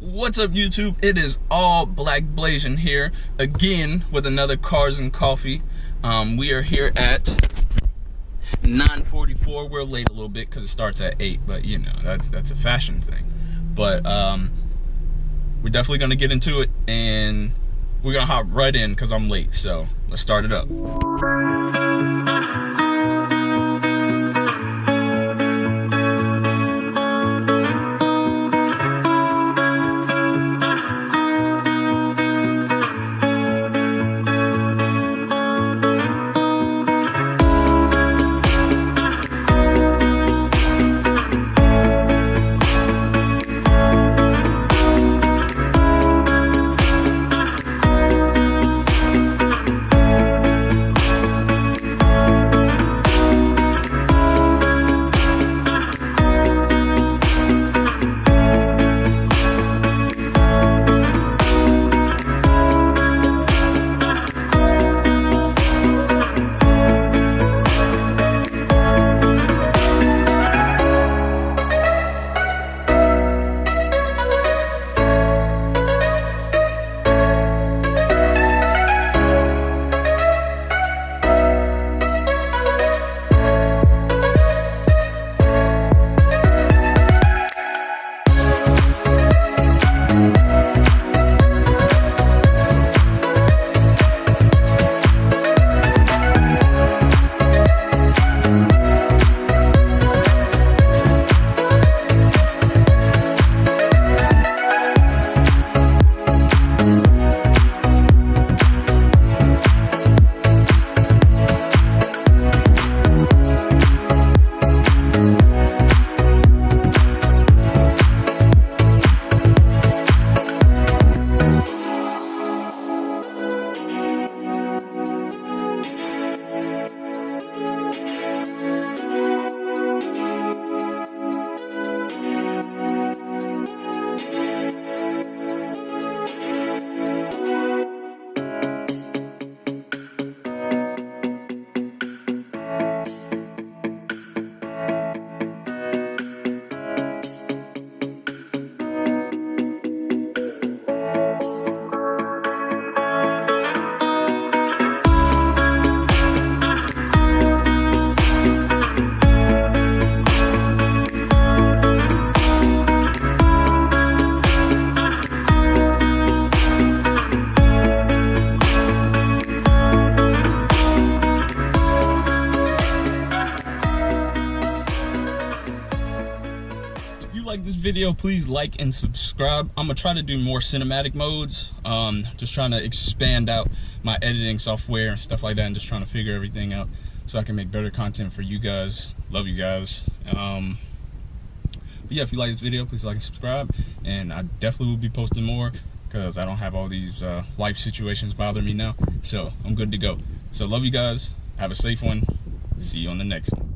What's up, YouTube? It is all Black Blazing here again with another Cars and Coffee. We are here at 9:44. We're late a little bit because it starts at 8, but you know, that's a fashion thing. But we're definitely gonna get into it, and we're gonna hop right in because I'm late. So let's start it up. Like this video, please like and subscribe. I'm gonna try to do more cinematic modes, just trying to expand out my editing software and stuff like that, and just trying to figure everything out so I can make better content for you guys. Love you guys. But yeah, if you like this video, please like and subscribe, and I definitely will be posting more because I don't have all these life situations bothering me now, so I'm good to go. So love you guys, have a safe one, see you on the next one.